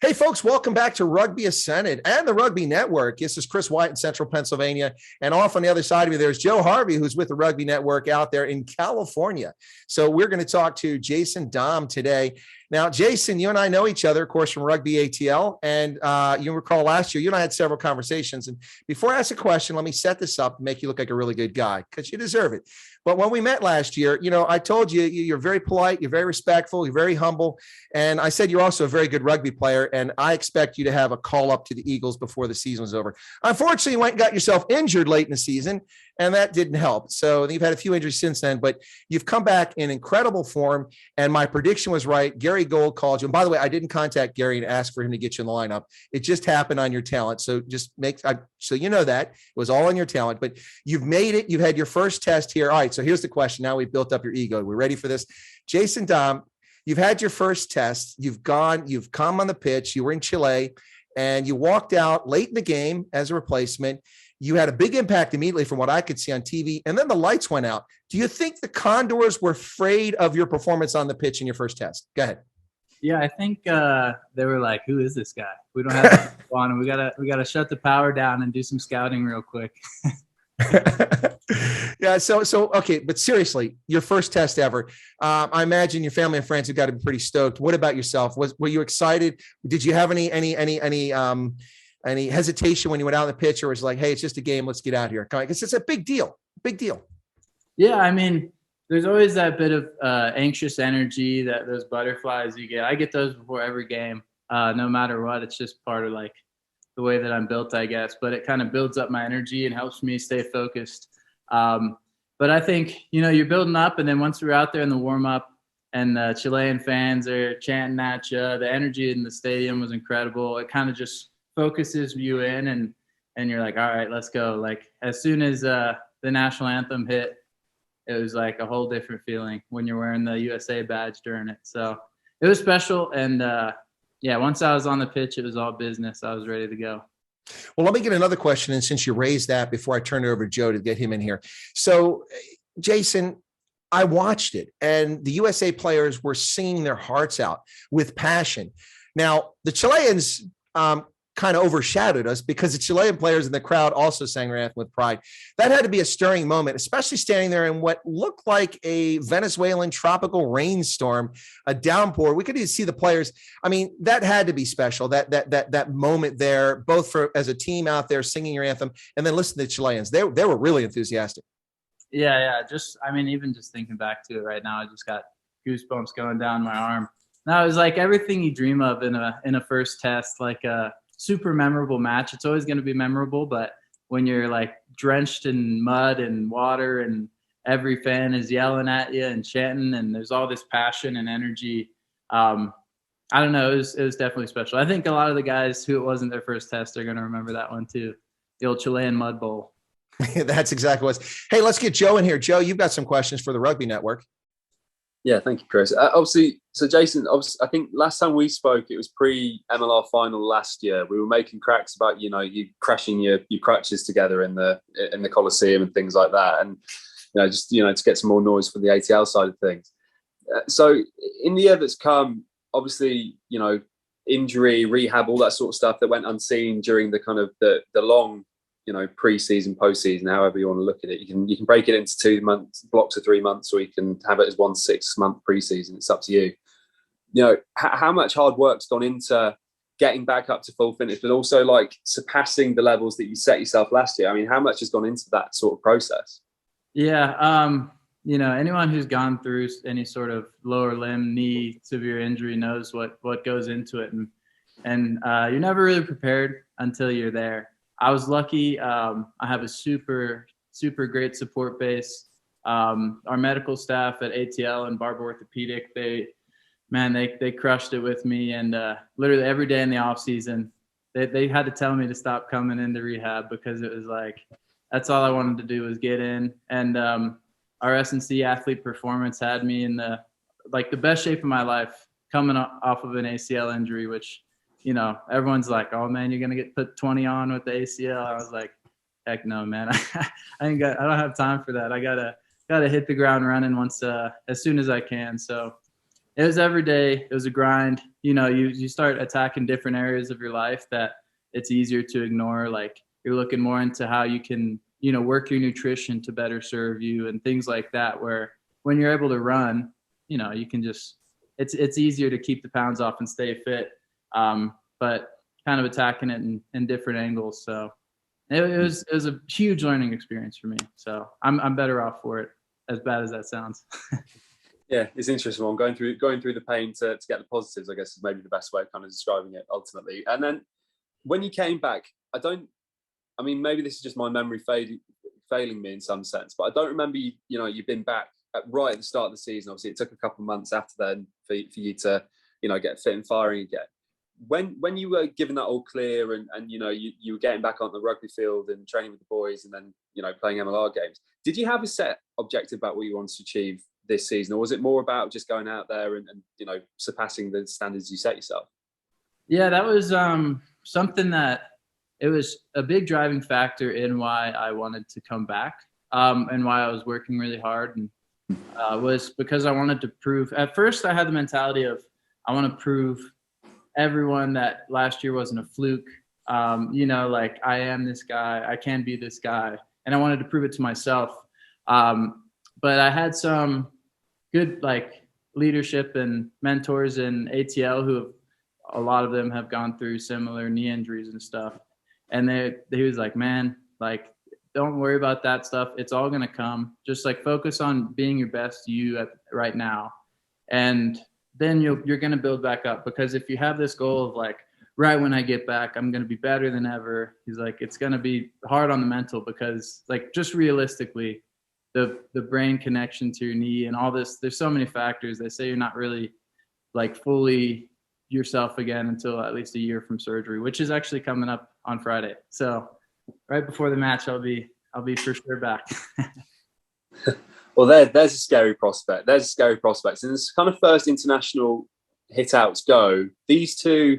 Hey, folks, welcome back to Rugby Ascendant and the Rugby Network. This is Chris Wyatt in Central Pennsylvania. And off on the other side of me, there's Joe Harvey, who's with the Rugby Network out there in California. So we're going to talk to Jason Damm today. Now, Jason, you and I know each other, of course, from Rugby ATL. And you recall last year, you and I had several conversations. And before I ask a question, let me set this up and make you look like a really good guy, because you deserve it. But when we met last year, I told you, you're very polite, you're very respectful, you're very humble. And I said, you're also a very good rugby player. And I expect you to have a call up to the Eagles before the season was over. Unfortunately, you went and got yourself injured late in the season, and that didn't help. So you've had a few injuries since then, but you've come back in incredible form. And my prediction was right. Gary Gold called you. And by the way, I didn't contact Gary and ask for him to get you in the lineup. It just happened on your talent. So so you know that. It was all on your talent, but you've made it. You've had your first test here. All right, so here's the question. Now we've built up your ego. We're ready for this. Jason Damm, you've had your first test. You've come on the pitch. You were in Chile, and you walked out late in the game as a replacement. You had a big impact immediately from what I could see on TV, and then the lights went out. Do you think the Condors were afraid of your performance on the pitch in your first test? Go ahead. Yeah, I think they were like, "Who is this guy? We don't have on him. We gotta shut the power down and do some scouting real quick." Yeah. So okay, but seriously, your first test ever. I imagine your family and friends have got to be pretty stoked. What about yourself? Were you excited? Did you have any hesitation when you went out on the pitch, or was it like, hey, it's just a game, let's get out here? Because it's a big deal. Big deal. Yeah, I mean, there's always that bit of anxious energy, that those butterflies you get. I get those before every game, no matter what. It's just part of like the way that I'm built, I guess. But it kind of builds up my energy and helps me stay focused. But I think, you're building up, and then once we're out there in the warm-up and the Chilean fans are chanting at you, the energy in the stadium was incredible. It kind of just focuses you in, and you're like, all right, let's go. Like, as soon as the national anthem hit, it was like a whole different feeling when you're wearing the USA badge during it. So it was special. And once I was on the pitch, it was all business. I was ready to go. Well, let me get another question. And since you raised that, before I turn it over to Joe to get him in here. So, Jason, I watched it, and the USA players were singing their hearts out with passion. Now, the Chileans kind of overshadowed us because the Chilean players in the crowd also sang their anthem with pride. That had to be a stirring moment, especially standing there in what looked like a Venezuelan tropical rainstorm, a downpour. We could even see the players. I mean, that had to be special. That moment there, both as a team out there singing your anthem, and then listen to the Chileans. They were really enthusiastic. Yeah. Even just thinking back to it right now, I just got goosebumps going down my arm. Now, it was like everything you dream of in a first test, like a super memorable match. It's always going to be memorable, but when you're like drenched in mud and water and every fan is yelling at you and chanting, and there's all this passion and energy, I don't know, it was definitely special. I think a lot of the guys who it wasn't their first test are going to remember that one too, the old Chilean mud bowl. That's exactly what. Hey, let's get Joe in here. Joe, you've got some questions for the Rugby Network. Yeah, thank you, Chris. Obviously, so Jason, I think last time we spoke, it was pre-MLR final last year. We were making cracks about, you crashing your crutches together in the Coliseum and things like that, and just to get some more noise from the ATL side of things. So in the year that's come, obviously, injury, rehab, all that sort of stuff that went unseen during the kind of the long, pre-season, post-season, however you want to look at it. You can break it into 2 months, blocks of 3 months, or you can have it as 1 6-month pre-season. It's up to you. How much hard work's gone into getting back up to full fitness, but also like surpassing the levels that you set yourself last year? I mean, how much has gone into that sort of process? Yeah. Anyone who's gone through any sort of lower limb, knee, severe injury knows what goes into it. And you're never really prepared until you're there. I was lucky. I have a super, super great support base. Our medical staff at ATL and Barber Orthopedic, they crushed it with me. And literally every day in the off season, they had to tell me to stop coming into rehab, because it was like, that's all I wanted to do was get in. And our S&C Athlete Performance had me in the best shape of my life, coming off of an ACL injury, which, everyone's like, oh man, you're going to get put 20 on with the ACL. I was like, heck no, man. I don't have time for that. I gotta hit the ground running as soon as I can. So it was every day. It was a grind. You know, you start attacking different areas of your life that it's easier to ignore. Like you're looking more into how you can, you know, work your nutrition to better serve you and things like that, where when you're able to run, you know, you can just, it's easier to keep the pounds off and stay fit. But kind of attacking it in different angles. So it was a huge learning experience for me. So I'm better off for it, as bad as that sounds. Yeah, it's an interesting one. Going through the pain to get the positives, I guess, is maybe the best way of kind of describing it ultimately. And then when you came back, I mean, maybe this is just my memory failing me in some sense, but I don't remember you've been back right at the start of the season. Obviously, it took a couple of months after then for you to, you know, get fit and firing again. When you were given that all clear and you know you were getting back on the rugby field and training with the boys and then, you know, playing MLR games, did you have a set objective about what you wanted to achieve this season, or was it more about just going out there and you know, surpassing the standards you set yourself? Yeah, that was something that it was a big driving factor in why I wanted to come back, and why I was working really hard, and was because I wanted to prove. At first, I had the mentality of I want to prove everyone that last year wasn't a fluke. You know, like I am this guy, I can be this guy, and I wanted to prove it to myself. But I had some good like leadership and mentors in ATL who have, a lot of them have gone through similar knee injuries and stuff. And he was like, man, like, don't worry about that stuff. It's all going to come. Just like focus on being your best you right now. And then you're going to build back up, because if you have this goal of like, right when I get back, I'm going to be better than ever. He's like, it's going to be hard on the mental, because like just realistically, the brain connection to your knee and all this, there's so many factors. They say you're not really like fully yourself again until at least a year from surgery, which is actually coming up on Friday. So right before the match, I'll be for sure back. Well, there's a scary prospect. And it's kind of first international hit outs go. These two,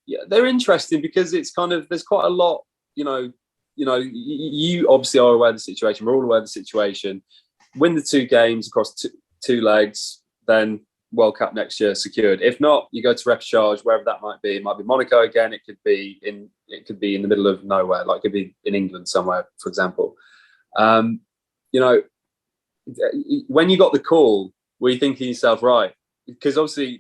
yeah, they're interesting because it's kind of, there's quite a lot, you obviously are aware of the situation. We're all aware of the situation. Win the 2 games across two legs, then World Cup next year secured. If not, you go to repechage, wherever that might be. It might be Monaco again. It could be in the middle of nowhere, like it could be in England somewhere, for example. When you got the call, were you thinking to yourself, right? Because obviously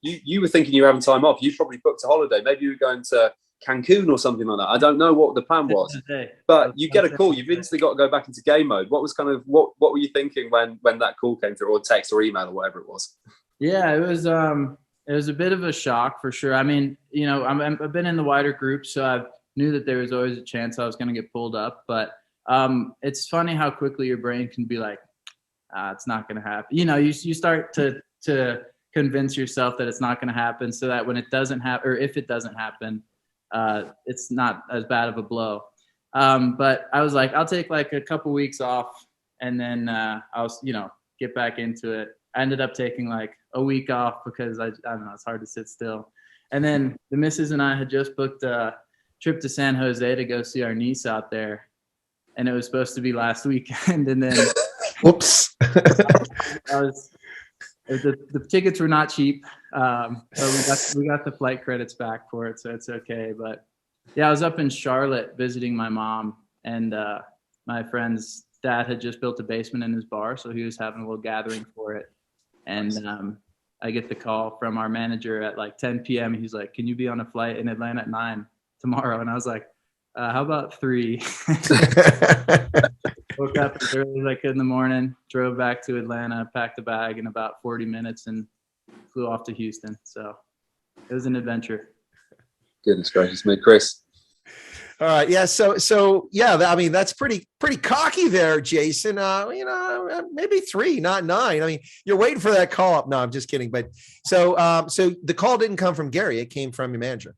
you were thinking you were having time off. You probably booked a holiday. Maybe you were going to Cancun or something like that. I don't know what the plan was, but you get a call. You've instantly got to go back into game mode. What was what were you thinking when that call came through, or text or email or whatever it was? Yeah, it was a bit of a shock for sure. I mean, I've been in the wider group, so I knew that there was always a chance I was going to get pulled up. But it's funny how quickly your brain can be like, it's not going to happen. You start to convince yourself that it's not going to happen, so that when it doesn't happen, or if it doesn't happen, it's not as bad of a blow. But I was like, I'll take like a couple weeks off, and then I'll get back into it. I ended up taking like a week off because I don't know, it's hard to sit still. And then the missus and I had just booked a trip to San Jose to go see our niece out there, and it was supposed to be last weekend, and then whoops. The tickets were not cheap, but we got the flight credits back for it, so it's okay. But yeah, I was up in Charlotte visiting my mom, and my friend's dad had just built a basement in his bar, so he was having a little gathering for it. And I get the call from our manager at like 10 p.m. He's like, "Can you be on a flight in Atlanta at 9 tomorrow?" And I was like, "How about 3?" Woke up as early as I could in the morning, drove back to Atlanta, packed a bag in about 40 minutes, and flew off to Houston. So it was an adventure. Goodness gracious me, Chris. All right. Yeah. So yeah, I mean, that's pretty cocky there, Jason. Maybe 3, not 9. I mean, you're waiting for that call up. No, I'm just kidding. But so the call didn't come from Gary. It came from your manager.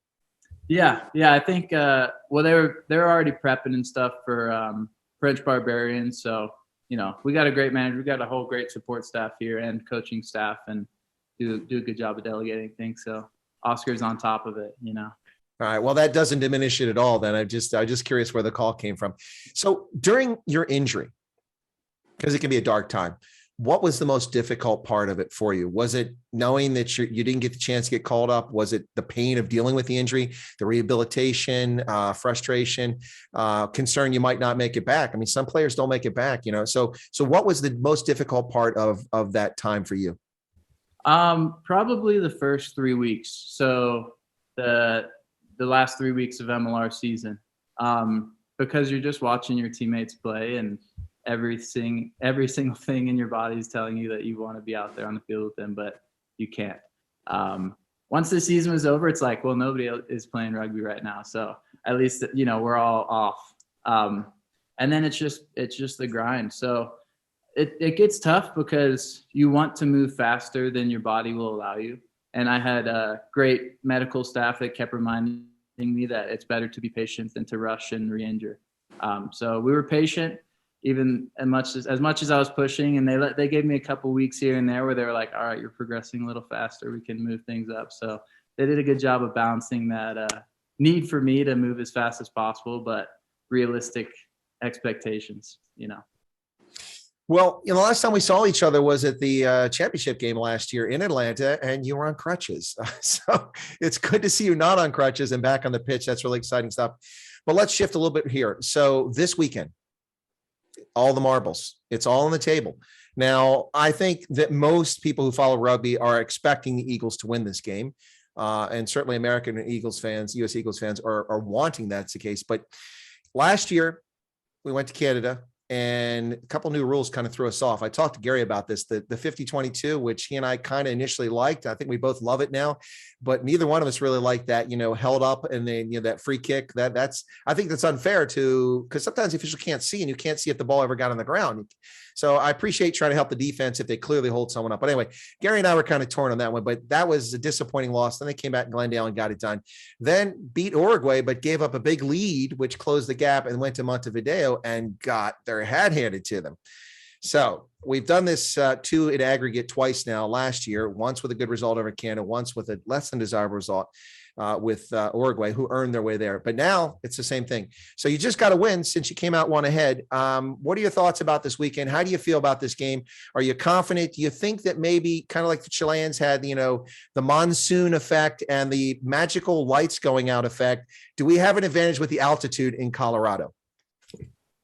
Yeah. I think, they were already prepping and stuff for, French Barbarians. So, we got a great manager. We got a whole great support staff here and coaching staff, and do a good job of delegating things. So Oscar's on top of it, All right. Well, that doesn't diminish it at all. Then I'm just curious where the call came from. So during your injury, because it can be a dark time, What was the most difficult part of it for you? Was it knowing that you didn't get the chance to get called up? Was it the pain of dealing with the injury, the rehabilitation, frustration, concern you might not make it back? I mean, some players don't make it back, you know. So what was the most difficult part of that time for you? Probably the first 3 weeks. So the last 3 weeks of MLR season, because you're just watching your teammates play, and every single thing in your body is telling you that you want to be out there on the field with them, but you can't. Once the season was over, it's like, well, nobody is playing rugby right now, so at least, you know, we're all off. And then it's just the grind. So it gets tough because you want to move faster than your body will allow you. And I had a great medical staff that kept reminding me that it's better to be patient than to rush and re-injure. So we were patient, even as much as I was pushing, and they gave me a couple weeks here and there where they were like, all right, you're progressing a little faster, we can move things up. So they did a good job of balancing that need for me to move as fast as possible, but realistic expectations, you know. Well, you know, the last time we saw each other was at the championship game last year in Atlanta, and you were on crutches. So it's good to see you not on crutches and back on the pitch. That's really exciting stuff. But let's shift a little bit here. So this weekend, all the marbles, it's all on the table. Now, I think that most people who follow rugby are expecting the Eagles to win this game. And certainly American Eagles fans, US Eagles fans are wanting that's the case. But last year we went to Canada, and a couple new rules kind of threw us off. I talked to Gary about this, the 50-22, which he and I kind of initially liked. I think we both love it now, but neither one of us really liked that, you know, held up and then, you know, that free kick. I think that's unfair because sometimes the official can't see, and you can't see if the ball ever got on the ground. So I appreciate trying to help the defense if they clearly hold someone up. But anyway, Gary and I were kind of torn on that one, but that was a disappointing loss. Then they came back in Glendale and got it done. Then beat Uruguay, but gave up a big lead, which closed the gap, and went to Montevideo and got their head handed to them. So we've done this two in aggregate twice now, last year, once with a good result over Canada, once with a less than desirable result with Uruguay, who earned their way there. But now it's the same thing. So you just got to win since you came out one ahead. What are your thoughts about this weekend? How do you feel about this game? Are you confident? Do you think that maybe kind of like the Chileans had, you know, the monsoon effect and the magical lights going out effect? Do we have an advantage with the altitude in Colorado?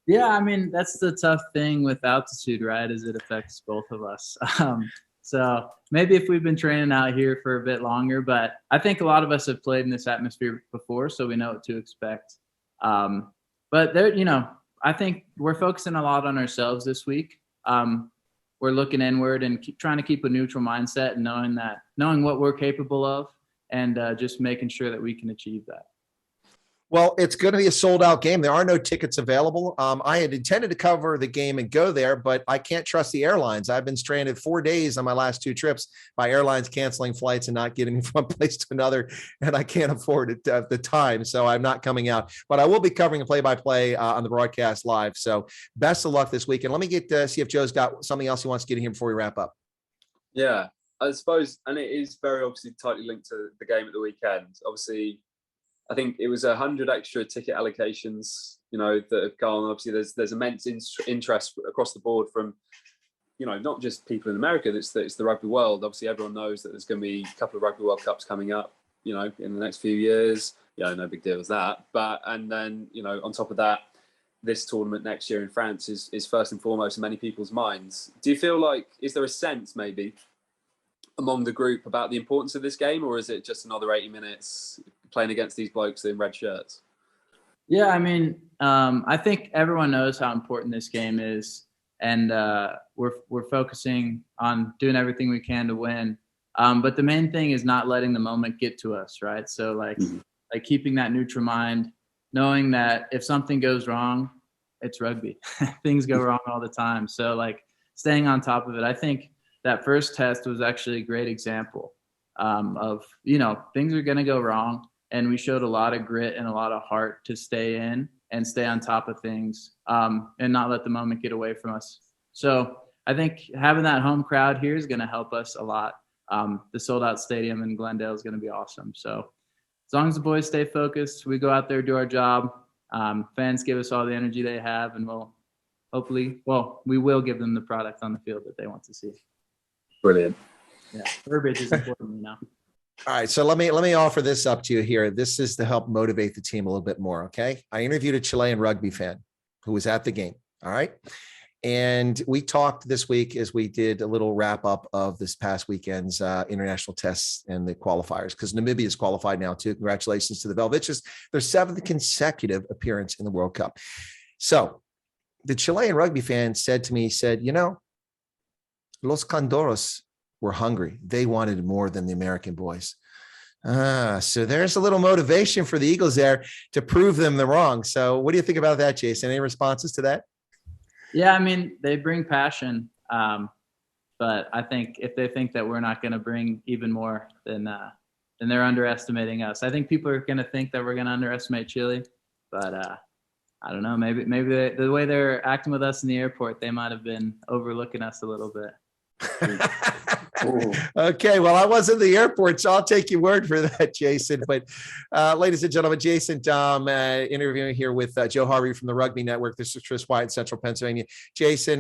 Yeah, I mean, that's the tough thing with altitude, right? Is it affects both of us. So maybe if we've been training out here for a bit longer, but I think a lot of us have played in this atmosphere before, so we know what to expect. But there, you know, I think we're focusing a lot on ourselves this week. We're looking inward and trying to keep a neutral mindset, and knowing what we're capable of, and just making sure that we can achieve that. Well, it's going to be a sold-out game. There are no tickets available. I had intended to cover the game and go there, but I can't trust the airlines. I've been stranded 4 days on my last two trips by airlines canceling flights and not getting from one place to another, and I can't afford it at the time, so I'm not coming out. But I will be covering a play-by-play on the broadcast live. So best of luck this weekend. Let me see if Joe's got something else he wants to get in here before we wrap up. Yeah, I suppose, and it is very obviously tightly linked to the game at the weekend. Obviously, I think it was 100 extra ticket allocations, you know, that have gone. Obviously, there's immense interest across the board from, you know, not just people in America. It's the rugby world. Obviously, everyone knows that there's going to be a couple of Rugby World Cups coming up, you know, in the next few years. Yeah, no big deal with that. But, and then, you know, on top of that, this tournament next year in France is first and foremost in many people's minds. Do you feel like, is there a sense maybe among the group about the importance of this game, or is it just another 80 minutes playing against these blokes in red shirts? Yeah, I mean, I think everyone knows how important this game is, and we're focusing on doing everything we can to win. But the main thing is not letting the moment get to us, right? So like keeping that neutral mind, knowing that if something goes wrong, it's rugby. Things go wrong all the time. So like staying on top of it. I think that first test was actually a great example of, you know, things are going to go wrong. And we showed a lot of grit and a lot of heart to stay in and stay on top of things and not let the moment get away from us. So I think having that home crowd here is going to help us a lot. The sold-out stadium in Glendale is going to be awesome. So as long as the boys stay focused, we go out there, do our job. Fans give us all the energy they have, and we'll hopefully, well, we will give them the product on the field that they want to see. Brilliant. Yeah, verbiage is important, All right, so let me offer this up to you here. This is to help motivate the team a little bit more, okay? I interviewed a Chilean rugby fan who was at the game, all right? And we talked this week as we did a little wrap up of this past weekend's international tests and the qualifiers, because Namibia is qualified now too. Congratulations to the Velviches, their 7th consecutive appearance in the World Cup. So the Chilean rugby fan said to me, he said, you know, Los Condoros were hungry. They wanted more than the American boys. So there's a little motivation for the Eagles there to prove them the wrong. So what do you think about that, Jason? Any responses to that? Yeah, I mean, they bring passion, but I think if they think that we're not going to bring even more, then they're underestimating us. I think people are going to think that we're going to underestimate Chile, but I don't know. Maybe the way they're acting with us in the airport, they might have been overlooking us a little bit. Okay, well, I was in the airport, so I'll take your word for that, Jason. But ladies and gentlemen, Jason Damm interviewing here with Joe Harvey from the Rugby Network. This is Chris Wyatt in Central Pennsylvania. Jason,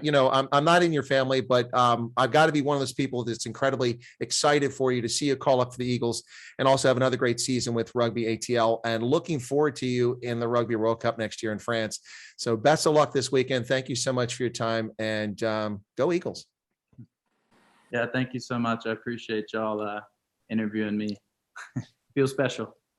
you know, I'm not in your family, but I've got to be one of those people that's incredibly excited for you to see you call up for the Eagles and also have another great season with Rugby ATL, and looking forward to you in the Rugby World Cup next year in France. So best of luck this weekend. Thank you so much for your time, and go Eagles. Yeah, thank you so much. I appreciate y'all interviewing me. Feels special.